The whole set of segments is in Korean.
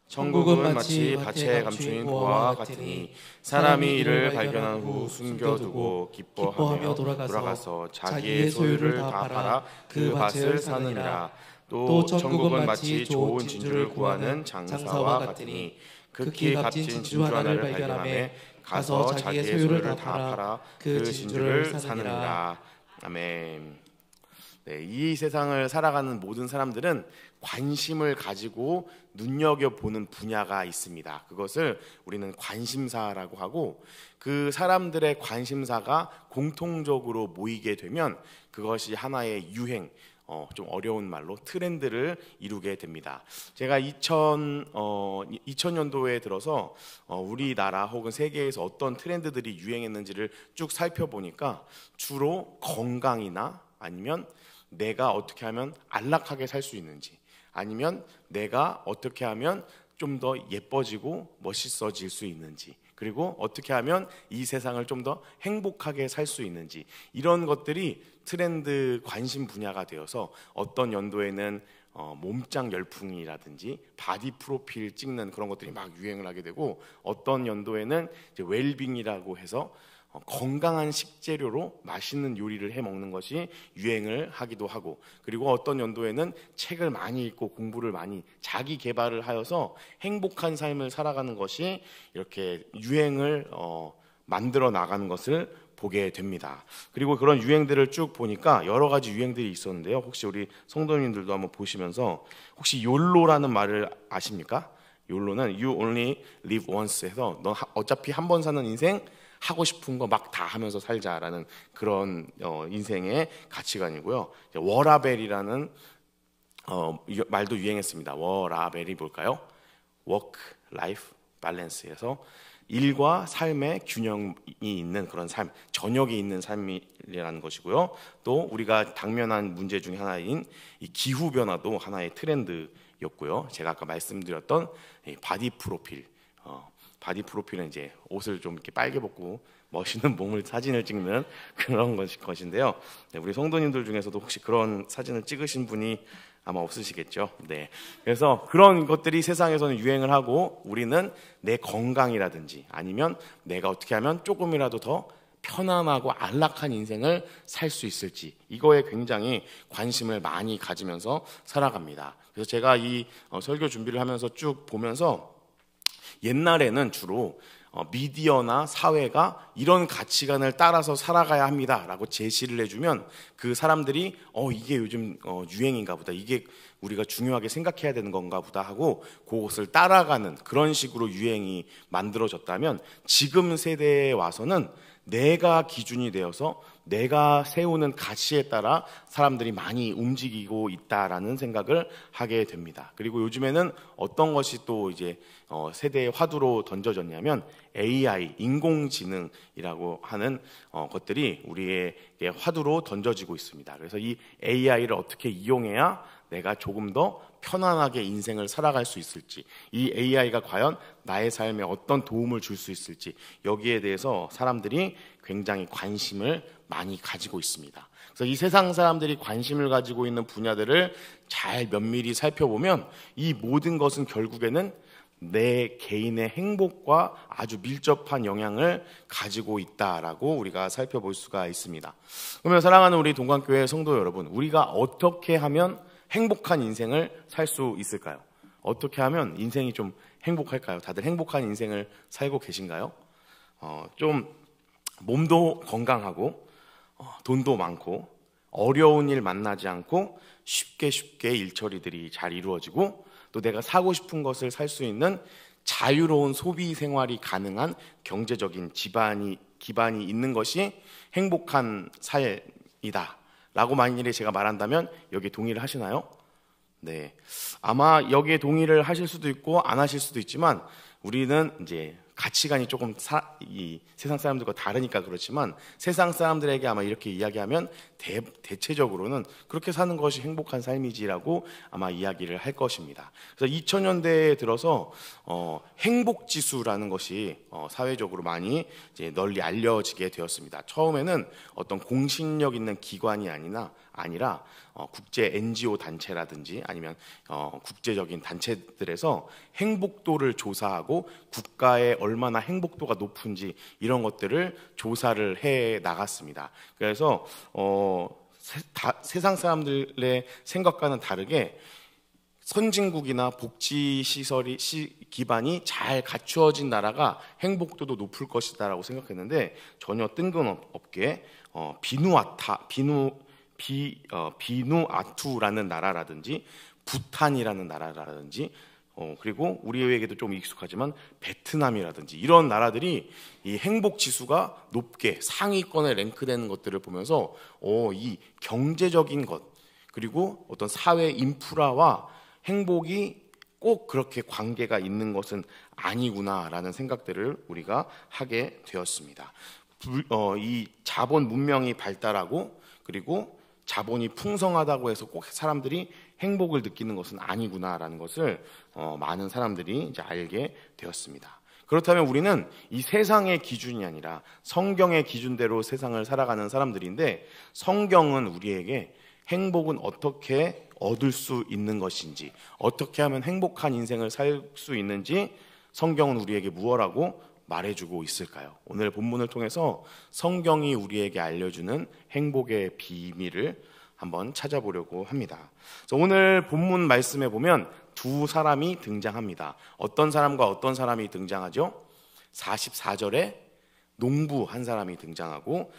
천국은 마치 밭에 감추인 보화와 같으니 사람이 이를 발견한 후 숨겨두고 기뻐하며 돌아가서 자기의 소유를 다 팔아 그 밭을 사느니라. 또 천국은 마치 좋은 진주를 구하는 장사와 같으니 극히 값진 진주 하나를 발견하며 가서 자기의 소유를 다 팔아 그 진주를 사느니라. 아멘. 네, 이 세상을 살아가는 모든 사람들은 관심을 가지고 눈여겨보는 분야가 있습니다. 그것을 우리는 관심사라고 하고, 그 사람들의 관심사가 공통적으로 모이게 되면 그것이 하나의 유행, 좀 어려운 말로 트렌드를 이루게 됩니다. 제가 2000년도에 들어서 우리나라 혹은 세계에서 어떤 트렌드들이 유행했는지를 쭉 살펴보니까 주로 건강이나 아니면 내가 어떻게 하면 안락하게 살 수 있는지, 아니면 내가 어떻게 하면 좀 더 예뻐지고 멋있어질 수 있는지, 그리고 어떻게 하면 이 세상을 좀 더 행복하게 살 수 있는지, 이런 것들이 트렌드 관심 분야가 되어서 어떤 연도에는 몸짱 열풍이라든지 바디 프로필 찍는 그런 것들이 막 유행을 하게 되고, 어떤 연도에는 이제 웰빙이라고 해서 건강한 식재료로 맛있는 요리를 해 먹는 것이 유행을 하기도 하고, 그리고 어떤 연도에는 책을 많이 읽고 공부를 많이 자기 개발을 하여서 행복한 삶을 살아가는 것이 이렇게 유행을 만들어 나가는 것을 보게 됩니다. 그리고 그런 유행들을 쭉 보니까 여러 가지 유행들이 있었는데요. 혹시 우리 성도님들도 한번 보시면서 혹시 욜로라는 말을 아십니까? 욜로는 You only live once 해서 너 어차피 한 번 사는 인생 하고 싶은 거 막 다 하면서 살자라는 그런 인생의 가치관이고요. 워라벨이라는 말도 유행했습니다. 워라벨이 뭘까요? Work Life Balance에서 일과 삶의 균형이 있는 그런 삶, 저녁이 있는 삶이라는 것이고요. 또 우리가 당면한 문제 중에 하나인 이 기후 변화도 하나의 트렌드였고요. 제가 아까 말씀드렸던 바디 프로필, 바디 프로필은 이제 옷을 좀 이렇게 빨개 벗고 멋있는 몸을 사진을 찍는 그런 것인데요. 네, 우리 성도님들 중에서도 혹시 그런 사진을 찍으신 분이 아마 없으시겠죠. 네, 그래서 그런 것들이 세상에서는 유행을 하고, 우리는 내 건강이라든지 아니면 내가 어떻게 하면 조금이라도 더 편안하고 안락한 인생을 살 수 있을지, 이거에 굉장히 관심을 많이 가지면서 살아갑니다. 그래서 제가 이 설교 준비를 하면서 쭉 보면서 옛날에는 주로 미디어나 사회가 이런 가치관을 따라서 살아가야 합니다라고 제시를 해주면 그 사람들이 이게 요즘 유행인가 보다, 이게 우리가 중요하게 생각해야 되는 건가 보다 하고 그것을 따라가는 그런 식으로 유행이 만들어졌다면, 지금 세대에 와서는 내가 기준이 되어서 내가 세우는 가치에 따라 사람들이 많이 움직이고 있다라는 생각을 하게 됩니다. 그리고 요즘에는 어떤 것이 또 이제 세대의 화두로 던져졌냐면 AI, 인공지능이라고 하는 것들이 우리에게 화두로 던져지고 있습니다. 그래서 이 AI를 어떻게 이용해야 내가 조금 더 편안하게 인생을 살아갈 수 있을지, 이 AI가 과연 나의 삶에 어떤 도움을 줄 수 있을지, 여기에 대해서 사람들이 굉장히 관심을 많이 가지고 있습니다. 그래서 이 세상 사람들이 관심을 가지고 있는 분야들을 잘 면밀히 살펴보면 이 모든 것은 결국에는 내 개인의 행복과 아주 밀접한 영향을 가지고 있다라고 우리가 살펴볼 수가 있습니다. 그러면 사랑하는 우리 동관교회 성도 여러분, 우리가 어떻게 하면 행복한 인생을 살 수 있을까요? 어떻게 하면 인생이 좀 행복할까요? 다들 행복한 인생을 살고 계신가요? 좀 몸도 건강하고 돈도 많고 어려운 일 만나지 않고 쉽게 일처리들이 잘 이루어지고, 또 내가 사고 싶은 것을 살 수 있는 자유로운 소비 생활이 가능한 경제적인 기반이 있는 것이 행복한 삶이다 라고 만일에 제가 말한다면 여기에 동의를 하시나요? 네, 아마 여기에 동의를 하실 수도 있고 안 하실 수도 있지만 우리는 이제 가치관이 조금 이 세상 사람들과 다르니까 그렇지만 세상 사람들에게 아마 이렇게 이야기하면 대체적으로는 그렇게 사는 것이 행복한 삶이지라고 아마 이야기를 할 것입니다. 그래서 2000년대에 들어서 행복지수라는 것이 사회적으로 많이 이제 널리 알려지게 되었습니다. 처음에는 어떤 공신력 있는 기관이 아니라 국제 NGO 단체라든지 아니면 국제적인 단체들에서 행복도를 조사하고 국가의 얼마나 행복도가 높은지 이런 것들을 조사를 해 나갔습니다. 그래서 세상 사람들의 생각과는 다르게 선진국이나 복지 시설이 기반이 잘 갖추어진 나라가 행복도도 높을 것이다라고 생각했는데 전혀 뜬금없게 비누아투라는 나라라든지 부탄이라는 나라라든지 그리고 우리에게도 좀 익숙하지만 베트남이라든지 이런 나라들이 이 행복 지수가 높게 상위권에 랭크되는 것들을 보면서 이 경제적인 것 그리고 어떤 사회 인프라와 행복이 꼭 그렇게 관계가 있는 것은 아니구나라는 생각들을 우리가 하게 되었습니다. 이 자본 문명이 발달하고 그리고 자본이 풍성하다고 해서 꼭 사람들이 행복을 느끼는 것은 아니구나라는 것을 많은 사람들이 이제 알게 되었습니다. 그렇다면 우리는 이 세상의 기준이 아니라 성경의 기준대로 세상을 살아가는 사람들인데 성경은 우리에게 행복은 어떻게 얻을 수 있는 것인지 어떻게 하면 행복한 인생을 살 수 있는지 성경은 우리에게 무엇라고 말해주고 있을까요? 오늘 본문을 통해서 성경이 우리에게 알려주는 행복의 비밀을 한번 찾아보려고 합니다. 오늘 본문 말씀에 보면 두 사람이 등장합니다. 어떤 사람과 어떤 사람이 등장하죠? 44절에 농부 한 사람이 등장하고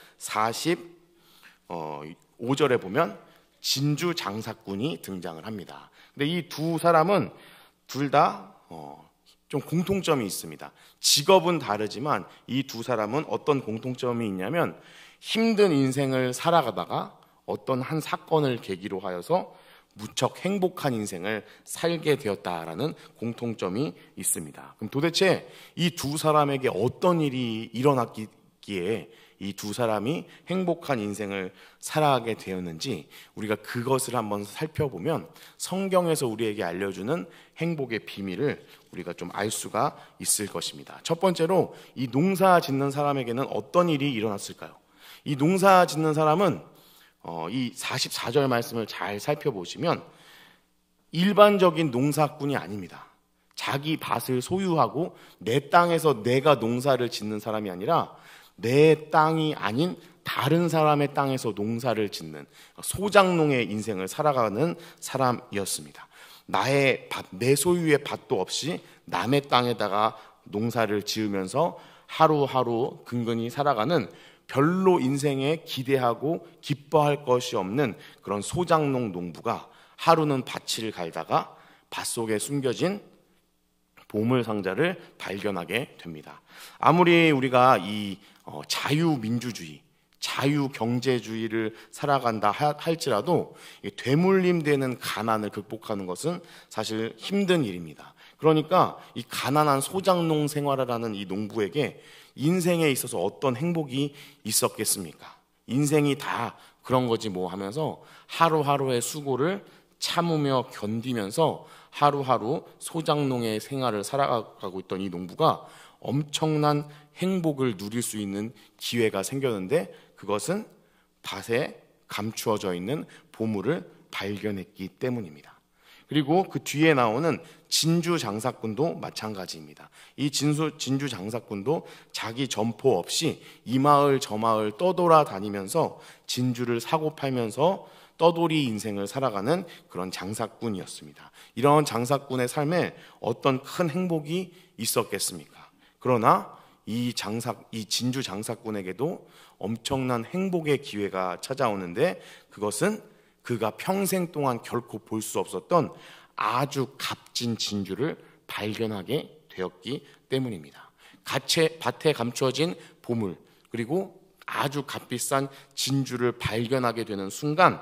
45절에 보면 진주 장사꾼이 등장을 합니다. 근데 이 두 사람은 둘 다 좀 공통점이 있습니다. 직업은 다르지만 이 두 사람은 어떤 공통점이 있냐면 힘든 인생을 살아가다가 어떤 한 사건을 계기로 하여서 무척 행복한 인생을 살게 되었다라는 공통점이 있습니다. 그럼 도대체 이 두 사람에게 어떤 일이 일어났기에 이 두 사람이 행복한 인생을 살아가게 되었는지 우리가 그것을 한번 살펴보면 성경에서 우리에게 알려주는 행복의 비밀을 우리가 좀 알 수가 있을 것입니다. 첫 번째로 이 농사 짓는 사람에게는 어떤 일이 일어났을까요? 이 농사 짓는 사람은 이 44절 말씀을 잘 살펴보시면 일반적인 농사꾼이 아닙니다. 자기 밭을 소유하고 내 땅에서 내가 농사를 짓는 사람이 아니라 내 땅이 아닌 다른 사람의 땅에서 농사를 짓는 소작농의 인생을 살아가는 사람이었습니다. 나의 밭, 내 소유의 밭도 없이 남의 땅에다가 농사를 지으면서 하루하루 근근히 살아가는 별로 인생에 기대하고 기뻐할 것이 없는 그런 소작농 농부가 하루는 밭을 갈다가 밭 속에 숨겨진 보물상자를 발견하게 됩니다. 아무리 우리가 이 자유민주주의, 자유경제주의를 살아간다 할지라도 되물림되는 가난을 극복하는 것은 사실 힘든 일입니다. 그러니까 이 가난한 소작농 생활을 하는 이 농부에게 인생에 있어서 어떤 행복이 있었겠습니까? 인생이 다 그런 거지 뭐 하면서 하루하루의 수고를 참으며 견디면서 하루하루 소작농의 생활을 살아가고 있던 이 농부가 엄청난 행복을 누릴 수 있는 기회가 생겼는데 그것은 밭에 감추어져 있는 보물을 발견했기 때문입니다. 그리고 그 뒤에 나오는 진주 장사꾼도 마찬가지입니다. 이 진주 장사꾼도 자기 점포 없이 이 마을 저 마을 떠돌아다니면서 진주를 사고 팔면서 떠돌이 인생을 살아가는 그런 장사꾼이었습니다. 이런 장사꾼의 삶에 어떤 큰 행복이 있었겠습니까? 그러나 이 진주 장사꾼에게도 엄청난 행복의 기회가 찾아오는데 그것은 그가 평생 동안 결코 볼 수 없었던 아주 값진 진주를 발견하게 되었기 때문입니다. 밭에 감추어진 보물 그리고 아주 값비싼 진주를 발견하게 되는 순간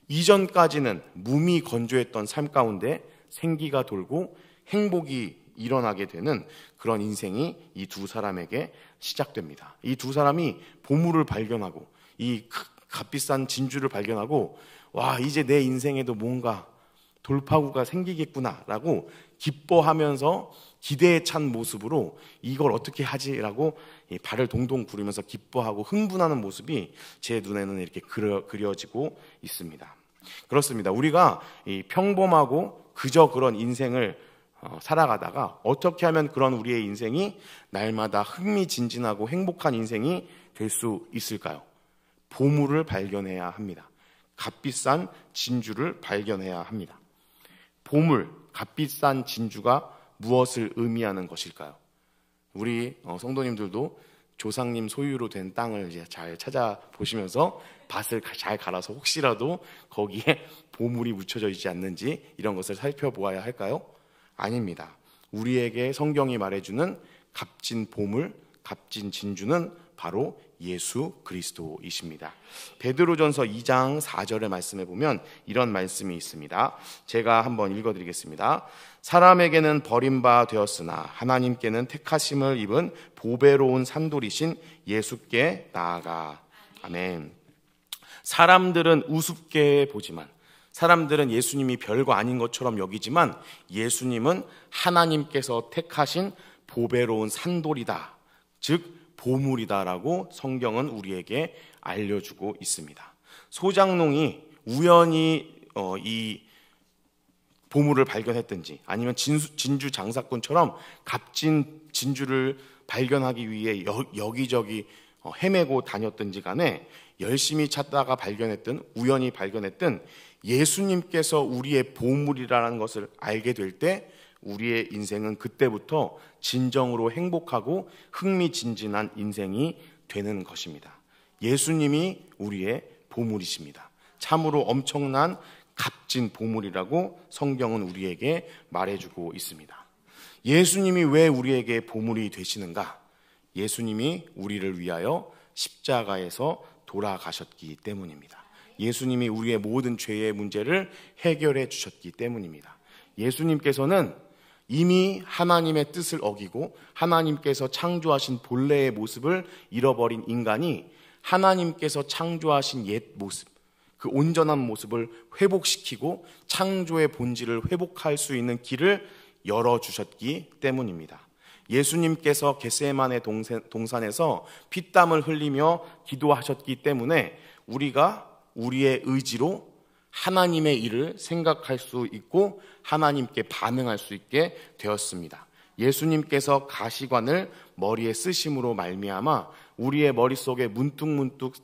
이전까지는 무미건조했던 삶 가운데 생기가 돌고 행복이 일어나게 되는 그런 인생이 이 두 사람에게 시작됩니다. 이 두 사람이 보물을 발견하고 이 값비싼 진주를 발견하고 와, 이제 내 인생에도 뭔가 돌파구가 생기겠구나라고 기뻐하면서 기대에 찬 모습으로 이걸 어떻게 하지라고 발을 동동 구르면서 기뻐하고 흥분하는 모습이 제 눈에는 이렇게 그려지고 있습니다. 그렇습니다. 우리가 이 평범하고 그저 그런 인생을 살아가다가 어떻게 하면 그런 우리의 인생이 날마다 흥미진진하고 행복한 인생이 될 수 있을까요? 보물을 발견해야 합니다. 값비싼 진주를 발견해야 합니다. 보물, 값비싼 진주가 무엇을 의미하는 것일까요? 우리 성도님들도 조상님 소유로 된 땅을 이제 잘 찾아보시면서 밭을 잘 갈아서 혹시라도 거기에 보물이 묻혀져 있지 않는지 이런 것을 살펴보아야 할까요? 아닙니다. 우리에게 성경이 말해주는 값진 보물, 값진 진주는 바로 예수 그리스도이십니다. 베드로전서 2장 4절의 말씀에 보면 이런 말씀이 있습니다. 제가 한번 읽어드리겠습니다. 사람에게는 버림바 되었으나 하나님께는 택하심을 입은 보배로운 산돌이신 예수께 나아가. 아멘. 사람들은 우습게 보지만, 사람들은 예수님이 별거 아닌 것처럼 여기지만 예수님은 하나님께서 택하신 보배로운 산돌이다, 즉 보물이다라고 성경은 우리에게 알려주고 있습니다. 소장농이 우연히 이 보물을 발견했든지 아니면 진주 장사꾼처럼 값진 진주를 발견하기 위해 여기저기 헤매고 다녔든지 간에 열심히 찾다가 발견했든 우연히 발견했든 예수님께서 우리의 보물이라는 것을 알게 될 때 우리의 인생은 그때부터 진정으로 행복하고 흥미진진한 인생이 되는 것입니다. 예수님이 우리의 보물이십니다. 참으로 엄청난 값진 보물이라고 성경은 우리에게 말해주고 있습니다. 예수님이 왜 우리에게 보물이 되시는가? 예수님이 우리를 위하여 십자가에서 돌아가셨기 때문입니다. 예수님이 우리의 모든 죄의 문제를 해결해 주셨기 때문입니다. 예수님께서는 이미 하나님의 뜻을 어기고 하나님께서 창조하신 본래의 모습을 잃어버린 인간이 하나님께서 창조하신 옛 모습, 그 온전한 모습을 회복시키고 창조의 본질을 회복할 수 있는 길을 열어주셨기 때문입니다. 예수님께서 겟세마네 동산에서 피땀을 흘리며 기도하셨기 때문에 우리가 우리의 의지로 하나님의 일을 생각할 수 있고 하나님께 반응할 수 있게 되었습니다. 예수님께서 가시관을 머리에 쓰심으로 말미암아 우리의 머릿속에 문득문득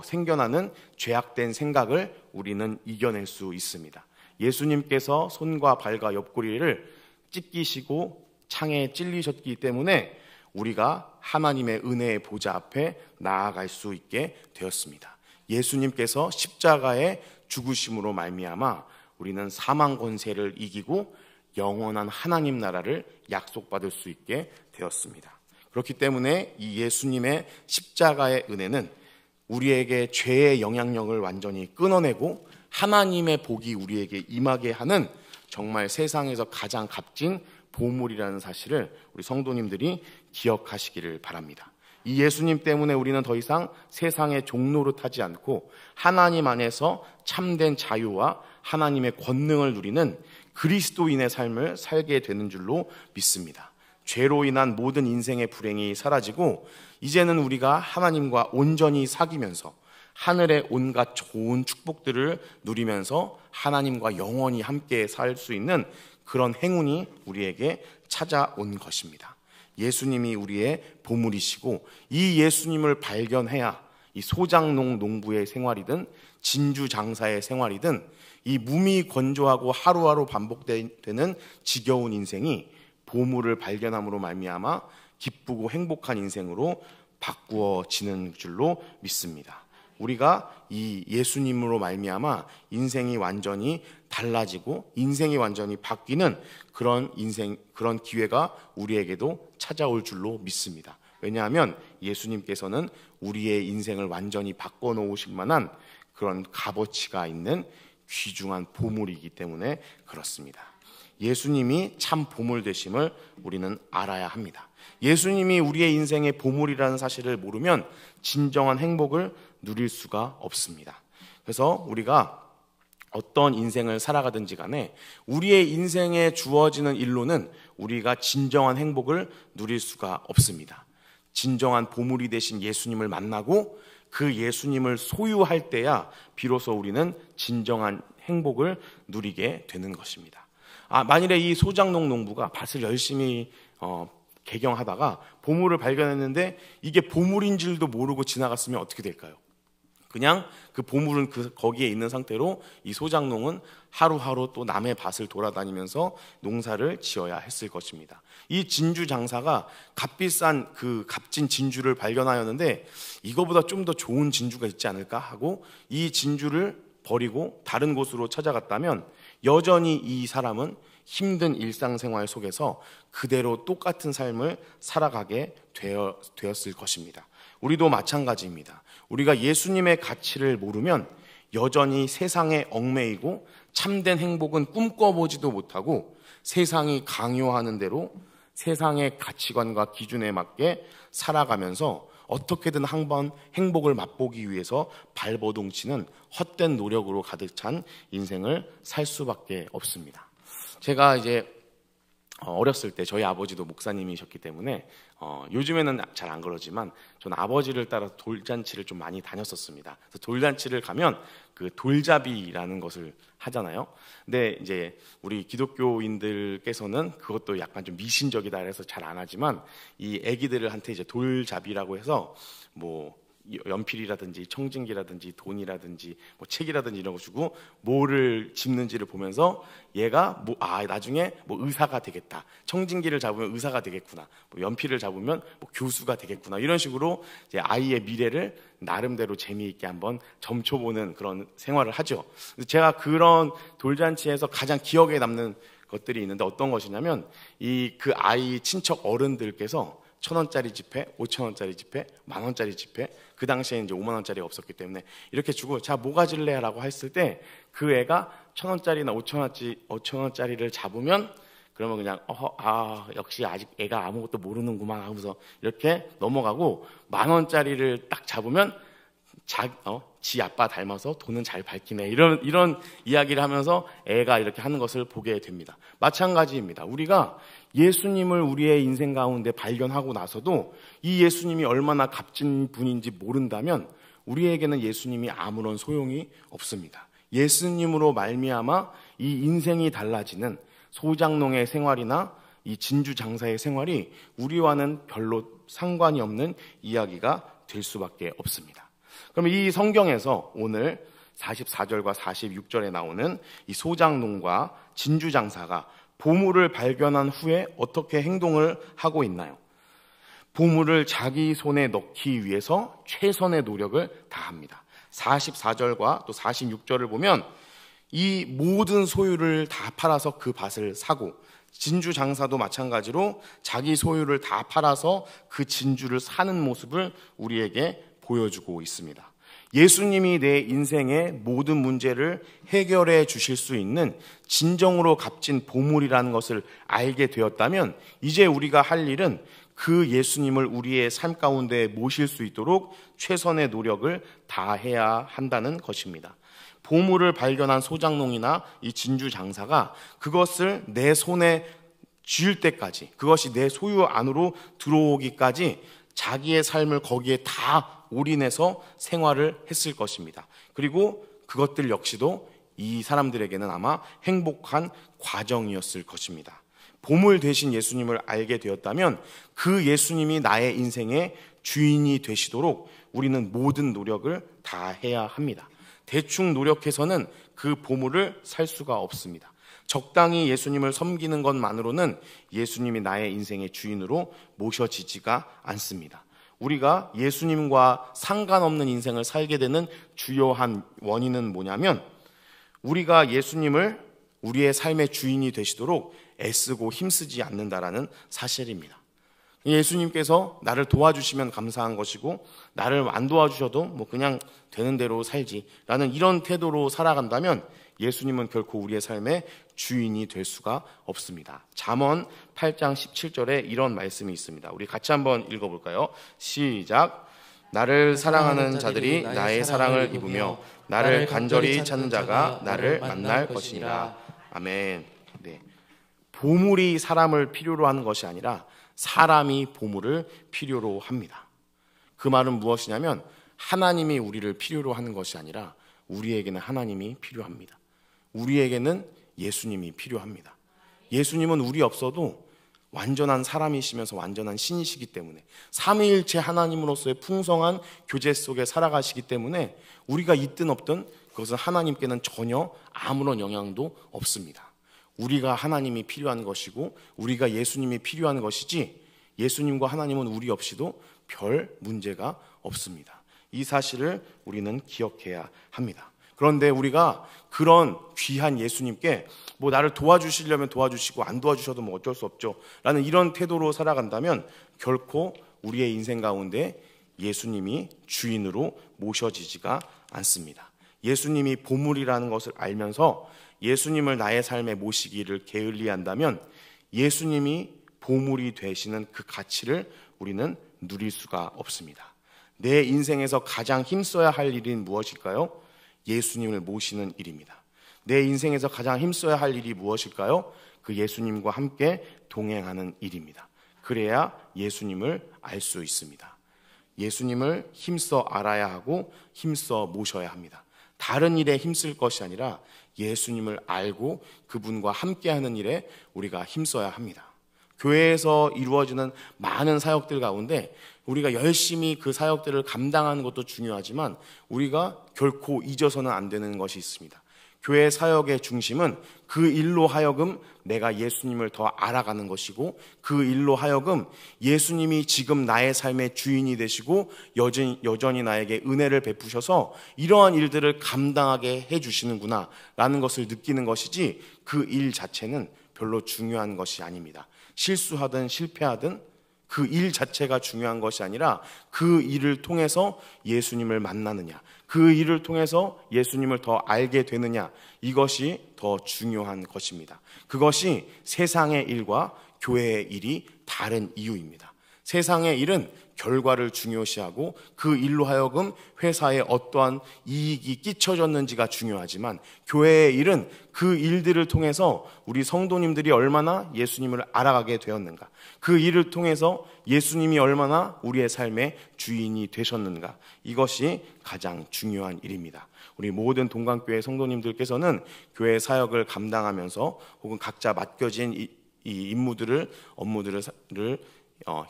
생겨나는 죄악된 생각을 우리는 이겨낼 수 있습니다. 예수님께서 손과 발과 옆구리를 찢기시고 창에 찔리셨기 때문에 우리가 하나님의 은혜의 보좌 앞에 나아갈 수 있게 되었습니다. 예수님께서 십자가에 죽으심으로 말미암아 우리는 사망 권세를 이기고 영원한 하나님 나라를 약속받을 수 있게 되었습니다. 그렇기 때문에 이 예수님의 십자가의 은혜는 우리에게 죄의 영향력을 완전히 끊어내고 하나님의 복이 우리에게 임하게 하는 정말 세상에서 가장 값진 보물이라는 사실을 우리 성도님들이 기억하시기를 바랍니다. 이 예수님 때문에 우리는 더 이상 세상의 종노릇하지 않고 하나님 안에서 참된 자유와 하나님의 권능을 누리는 그리스도인의 삶을 살게 되는 줄로 믿습니다. 죄로 인한 모든 인생의 불행이 사라지고 이제는 우리가 하나님과 온전히 사귀면서 하늘의 온갖 좋은 축복들을 누리면서 하나님과 영원히 함께 살 수 있는 그런 행운이 우리에게 찾아온 것입니다. 예수님이 우리의 보물이시고 이 예수님을 발견해야 이 소장농 농부의 생활이든 진주 장사의 생활이든 이 무미건조하고 하루하루 반복되는 지겨운 인생이 보물을 발견함으로 말미암아 기쁘고 행복한 인생으로 바꾸어지는 줄로 믿습니다. 우리가 이 예수님으로 말미암아 인생이 완전히 달라지고 인생이 완전히 바뀌는 그런 기회가 우리에게도 찾아올 줄로 믿습니다. 왜냐하면 예수님께서는 우리의 인생을 완전히 바꿔놓으실 만한 그런 값어치가 있는 귀중한 보물이기 때문에 그렇습니다. 예수님이 참 보물 되심을 우리는 알아야 합니다. 예수님이 우리의 인생의 보물이라는 사실을 모르면 진정한 행복을 누릴 수가 없습니다. 그래서 우리가 어떤 인생을 살아가든지 간에 우리의 인생에 주어지는 일로는 우리가 진정한 행복을 누릴 수가 없습니다. 진정한 보물이 되신 예수님을 만나고 그 예수님을 소유할 때야 비로소 우리는 진정한 행복을 누리게 되는 것입니다. 만일에 이 소장농 농부가 밭을 열심히 개경하다가 보물을 발견했는데 이게 보물인 줄도 모르고 지나갔으면 어떻게 될까요? 그냥 그 보물은 거기에 있는 상태로 이 소장농은 하루하루 또 남의 밭을 돌아다니면서 농사를 지어야 했을 것입니다. 이 진주 장사가 값비싼 그 값진 진주를 발견하였는데 이거보다 좀 더 좋은 진주가 있지 않을까 하고 이 진주를 버리고 다른 곳으로 찾아갔다면 여전히 이 사람은 힘든 일상생활 속에서 그대로 똑같은 삶을 살아가게 되었을 것입니다. 우리도 마찬가지입니다. 우리가 예수님의 가치를 모르면 여전히 세상에 얽매이고 참된 행복은 꿈꿔보지도 못하고 세상이 강요하는 대로 세상의 가치관과 기준에 맞게 살아가면서 어떻게든 한번 행복을 맛보기 위해서 발버둥치는 헛된 노력으로 가득 찬 인생을 살 수밖에 없습니다. 제가 이제 어렸을 때 저희 아버지도 목사님이셨기 때문에 요즘에는 잘 안 그러지만 저는 아버지를 따라 돌잔치를 좀 많이 다녔었습니다. 그래서 돌잔치를 가면 그 돌잡이라는 것을 하잖아요. 근데 이제 우리 기독교인들께서는 그것도 약간 좀 미신적이다 해서 잘 안 하지만 이 애기들한테 이제 돌잡이라고 해서 뭐 연필이라든지 청진기라든지 돈이라든지 뭐 책이라든지 이런 거 주고 뭐를 집는지를 보면서 얘가 나중에 뭐 의사가 되겠다. 청진기를 잡으면 의사가 되겠구나. 뭐 연필을 잡으면 뭐 교수가 되겠구나. 이런 식으로 이제 아이의 미래를 나름대로 재미있게 한번 점쳐보는 그런 생활을 하죠. 제가 그런 돌잔치에서 가장 기억에 남는 것들이 있는데 어떤 것이냐면 그 아이 친척 어른들께서 1,000원짜리 지폐, 5,000원짜리 지폐, 10,000원짜리 지폐, 그 당시에 이제 50,000원짜리가 없었기 때문에 이렇게 주고 자 뭐 가질래? 라고 했을 때 그 애가 1,000원짜리나 5,000원짜리를 잡으면 그러면 그냥 역시 아직 애가 아무것도 모르는구만 하면서 이렇게 넘어가고 10,000원짜리를 딱 잡으면 지 아빠 닮아서 돈은 잘 밝히네 이런 이야기를 하면서 애가 이렇게 하는 것을 보게 됩니다. 마찬가지입니다. 우리가 예수님을 우리의 인생 가운데 발견하고 나서도 이 예수님이 얼마나 값진 분인지 모른다면 우리에게는 예수님이 아무런 소용이 없습니다. 예수님으로 말미암아 이 인생이 달라지는 소장농의 생활이나 이 진주 장사의 생활이 우리와는 별로 상관이 없는 이야기가 될 수밖에 없습니다. 그럼 이 성경에서 오늘 44절과 46절에 나오는 이 소장농과 진주 장사가 보물을 발견한 후에 어떻게 행동을 하고 있나요? 보물을 자기 손에 넣기 위해서 최선의 노력을 다합니다. 44절과 또 46절을 보면 이 모든 소유를 다 팔아서 그 밭을 사고 진주 장사도 마찬가지로 자기 소유를 다 팔아서 그 진주를 사는 모습을 우리에게 보여주고 있습니다. 예수님이 내 인생의 모든 문제를 해결해 주실 수 있는 진정으로 값진 보물이라는 것을 알게 되었다면 이제 우리가 할 일은 그 예수님을 우리의 삶 가운데 모실 수 있도록 최선의 노력을 다해야 한다는 것입니다. 보물을 발견한 소장농이나 이 진주 장사가 그것을 내 손에 쥐을 때까지, 그것이 내 소유 안으로 들어오기까지 자기의 삶을 거기에 다 올인해서 생활을 했을 것입니다. 그리고 그것들 역시도 이 사람들에게는 아마 행복한 과정이었을 것입니다. 보물 대신 예수님을 알게 되었다면 그 예수님이 나의 인생의 주인이 되시도록 우리는 모든 노력을 다 해야 합니다. 대충 노력해서는 그 보물을 살 수가 없습니다. 적당히 예수님을 섬기는 것만으로는 예수님이 나의 인생의 주인으로 모셔지지가 않습니다. 우리가 예수님과 상관없는 인생을 살게 되는 주요한 원인은 뭐냐면 우리가 예수님을 우리의 삶의 주인이 되시도록 애쓰고 힘쓰지 않는다라는 사실입니다. 예수님께서 나를 도와주시면 감사한 것이고 나를 안 도와주셔도 뭐 그냥 되는 대로 살지라는 이런 태도로 살아간다면 예수님은 결코 우리의 삶의 주인이 될 수가 없습니다. 잠언 8장 17절에 이런 말씀이 있습니다. 우리 같이 한번 읽어볼까요? 시작. 나를 사랑하는 자들이 나의 사랑을 입으며 나를 간절히 찾는 자가 나를 만날 것이니라. 아멘. 네. 보물이 사람을 필요로 하는 것이 아니라 사람이 보물을 필요로 합니다. 그 말은 무엇이냐면 하나님이 우리를 필요로 하는 것이 아니라 우리에게는 하나님이 필요합니다. 우리에게는 예수님이 필요합니다. 예수님은 우리 없어도 완전한 사람이시면서 완전한 신이시기 때문에 삼위일체 하나님으로서의 풍성한 교제 속에 살아가시기 때문에 우리가 있든 없든 그것은 하나님께는 전혀 아무런 영향도 없습니다. 우리가 하나님이 필요한 것이고 우리가 예수님이 필요한 것이지 예수님과 하나님은 우리 없이도 별 문제가 없습니다. 이 사실을 우리는 기억해야 합니다. 그런데 우리가 그런 귀한 예수님께 뭐 나를 도와주시려면 도와주시고 안 도와주셔도 뭐 어쩔 수 없죠 라는 이런 태도로 살아간다면 결코 우리의 인생 가운데 예수님이 주인으로 모셔지지가 않습니다. 예수님이 보물이라는 것을 알면서 예수님을 나의 삶에 모시기를 게을리한다면 예수님이 보물이 되시는 그 가치를 우리는 누릴 수가 없습니다. 내 인생에서 가장 힘써야 할 일은 무엇일까요? 예수님을 모시는 일입니다. 내 인생에서 가장 힘써야 할 일이 무엇일까요? 그 예수님과 함께 동행하는 일입니다. 그래야 예수님을 알 수 있습니다. 예수님을 힘써 알아야 하고 힘써 모셔야 합니다. 다른 일에 힘쓸 것이 아니라 예수님을 알고 그분과 함께하는 일에 우리가 힘써야 합니다. 교회에서 이루어지는 많은 사역들 가운데 우리가 열심히 그 사역들을 감당하는 것도 중요하지만 우리가 결코 잊어서는 안 되는 것이 있습니다. 교회 사역의 중심은 그 일로 하여금 내가 예수님을 더 알아가는 것이고 그 일로 하여금 예수님이 지금 나의 삶의 주인이 되시고 여전히 나에게 은혜를 베푸셔서 이러한 일들을 감당하게 해주시는구나 라는 것을 느끼는 것이지 그 일 자체는 별로 중요한 것이 아닙니다. 실수하든 실패하든 그 일 자체가 중요한 것이 아니라 그 일을 통해서 예수님을 만나느냐, 그 일을 통해서 예수님을 더 알게 되느냐, 이것이 더 중요한 것입니다. 그것이 세상의 일과 교회의 일이 다른 이유입니다. 세상의 일은 결과를 중요시하고 그 일로 하여금 회사에 어떠한 이익이 끼쳐졌는지가 중요하지만 교회의 일은 그 일들을 통해서 우리 성도님들이 얼마나 예수님을 알아가게 되었는가, 그 일을 통해서 예수님이 얼마나 우리의 삶의 주인이 되셨는가, 이것이 가장 중요한 일입니다. 우리 모든 동강교회 성도님들께서는 교회 사역을 감당하면서 혹은 각자 맡겨진 이 업무들을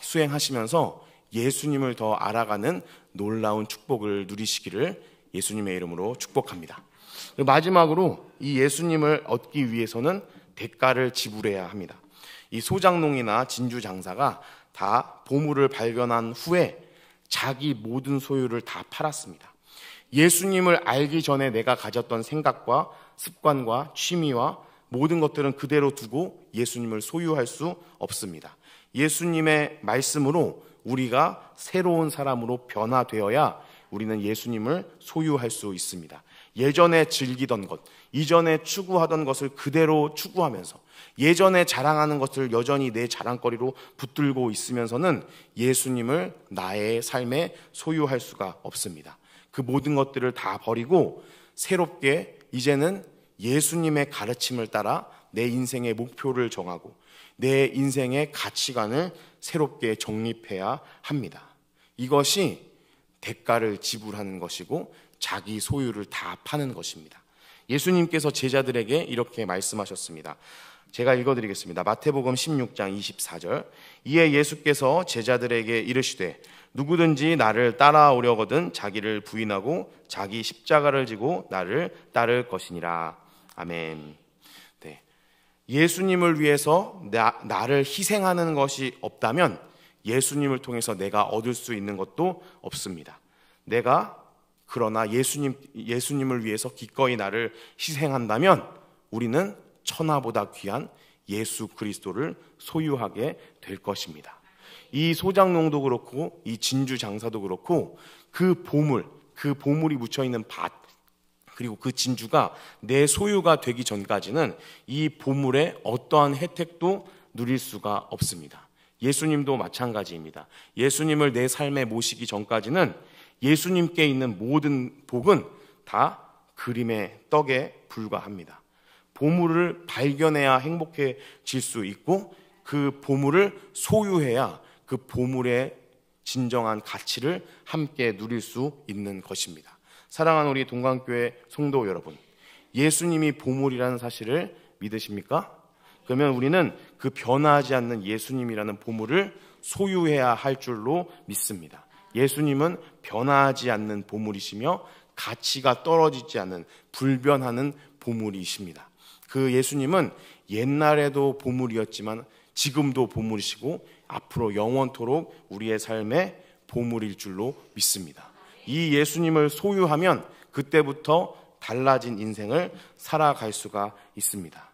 수행하시면서 예수님을 더 알아가는 놀라운 축복을 누리시기를 예수님의 이름으로 축복합니다. 마지막으로 이 예수님을 얻기 위해서는 대가를 지불해야 합니다. 이 소장농이나 진주 장사가 다 보물을 발견한 후에 자기 모든 소유를 다 팔았습니다. 예수님을 알기 전에 내가 가졌던 생각과 습관과 취미와 모든 것들은 그대로 두고 예수님을 소유할 수 없습니다. 예수님의 말씀으로 우리가 새로운 사람으로 변화되어야 우리는 예수님을 소유할 수 있습니다. 예전에 즐기던 것, 이전에 추구하던 것을 그대로 추구하면서 예전에 자랑하는 것을 여전히 내 자랑거리로 붙들고 있으면서는 예수님을 나의 삶에 소유할 수가 없습니다. 그 모든 것들을 다 버리고 새롭게 이제는 예수님의 가르침을 따라 내 인생의 목표를 정하고 내 인생의 가치관을 새롭게 정립해야 합니다. 이것이 대가를 지불하는 것이고 자기 소유를 다 파는 것입니다. 예수님께서 제자들에게 이렇게 말씀하셨습니다. 제가 읽어드리겠습니다. 마태복음 16장 24절. 이에 예수께서 제자들에게 이르시되 누구든지 나를 따라오려거든 자기를 부인하고 자기 십자가를 지고 나를 따를 것이니라. 아멘. 네. 예수님을 위해서 나를 희생하는 것이 없다면 예수님을 통해서 내가 얻을 수 있는 것도 없습니다. 내가 그러나 예수님을 위해서 기꺼이 나를 희생한다면 우리는 천하보다 귀한 예수 그리스도를 소유하게 될 것입니다. 이 소장농도 그렇고 이 진주 장사도 그렇고 그 보물이 묻혀있는 밭, 그리고 그 진주가 내 소유가 되기 전까지는 이 보물의 어떠한 혜택도 누릴 수가 없습니다. 예수님도 마찬가지입니다. 예수님을 내 삶에 모시기 전까지는 예수님께 있는 모든 복은 다 그림의 떡에 불과합니다. 보물을 발견해야 행복해질 수 있고 그 보물을 소유해야 그 보물의 진정한 가치를 함께 누릴 수 있는 것입니다. 사랑하는 우리 동강교회 성도 여러분, 예수님이 보물이라는 사실을 믿으십니까? 그러면 우리는 그 변하지 않는 예수님이라는 보물을 소유해야 할 줄로 믿습니다. 예수님은 변하지 않는 보물이시며 가치가 떨어지지 않는 불변하는 보물이십니다. 그 예수님은 옛날에도 보물이었지만 지금도 보물이시고 앞으로 영원토록 우리의 삶의 보물일 줄로 믿습니다. 이 예수님을 소유하면 그때부터 달라진 인생을 살아갈 수가 있습니다.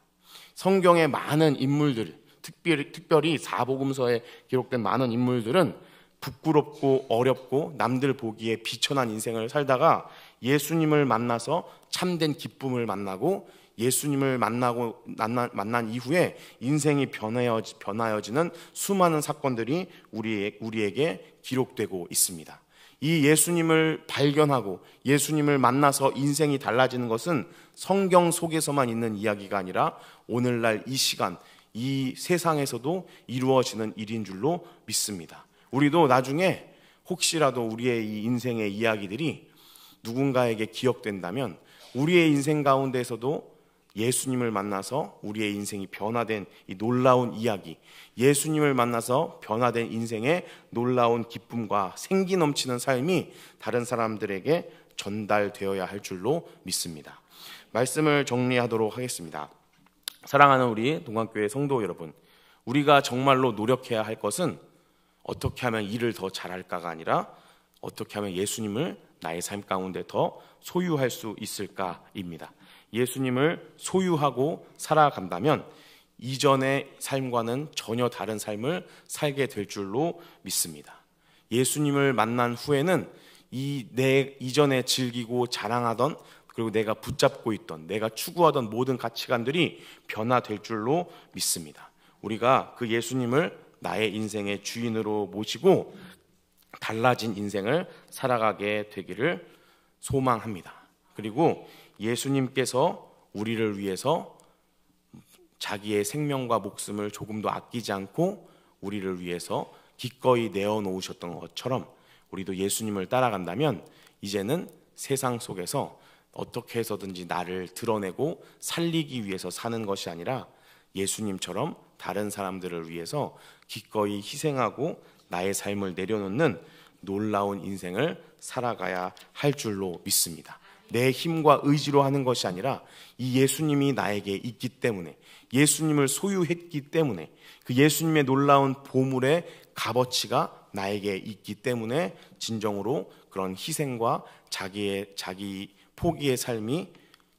성경의 많은 인물들, 특별히 사복음서에 기록된 많은 인물들은 부끄럽고 어렵고 남들 보기에 비천한 인생을 살다가 예수님을 만나서 참된 기쁨을 만나고 예수님을 만난 이후에 인생이 변하여지는 수많은 사건들이 우리에게 기록되고 있습니다. 이 예수님을 발견하고 예수님을 만나서 인생이 달라지는 것은 성경 속에서만 있는 이야기가 아니라 오늘날 이 시간, 이 세상에서도 이루어지는 일인 줄로 믿습니다. 우리도 나중에 혹시라도 우리의 이 인생의 이야기들이 누군가에게 기억된다면 우리의 인생 가운데에서도 예수님을 만나서 우리의 인생이 변화된 이 놀라운 이야기, 예수님을 만나서 변화된 인생의 놀라운 기쁨과 생기 넘치는 삶이 다른 사람들에게 전달되어야 할 줄로 믿습니다. 말씀을 정리하도록 하겠습니다. 사랑하는 우리 동강교회 성도 여러분, 우리가 정말로 노력해야 할 것은 어떻게 하면 일을 더 잘할까가 아니라 어떻게 하면 예수님을 나의 삶 가운데 더 소유할 수 있을까입니다. 예수님을 소유하고 살아간다면 이전의 삶과는 전혀 다른 삶을 살게 될 줄로 믿습니다. 예수님을 만난 후에는 이전에 즐기고 자랑하던 그리고 내가 붙잡고 있던 내가 추구하던 모든 가치관들이 변화될 줄로 믿습니다. 우리가 그 예수님을 나의 인생의 주인으로 모시고 달라진 인생을 살아가게 되기를 소망합니다. 그리고 예수님께서 우리를 위해서 자기의 생명과 목숨을 조금도 아끼지 않고 우리를 위해서 기꺼이 내어놓으셨던 것처럼 우리도 예수님을 따라간다면 이제는 세상 속에서 어떻게 해서든지 나를 드러내고 살리기 위해서 사는 것이 아니라 예수님처럼 다른 사람들을 위해서 기꺼이 희생하고 나의 삶을 내려놓는 놀라운 인생을 살아가야 할 줄로 믿습니다. 내 힘과 의지로 하는 것이 아니라 이 예수님이 나에게 있기 때문에, 예수님을 소유했기 때문에, 그 예수님의 놀라운 보물의 값어치가 나에게 있기 때문에 진정으로 그런 희생과 자기 포기의 삶이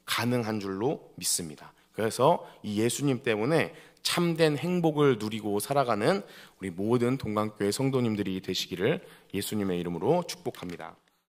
가능한 줄로 믿습니다. 그래서 이 예수님 때문에 참된 행복을 누리고 살아가는 우리 모든 동강교회 성도님들이 되시기를 예수님의 이름으로 축복합니다.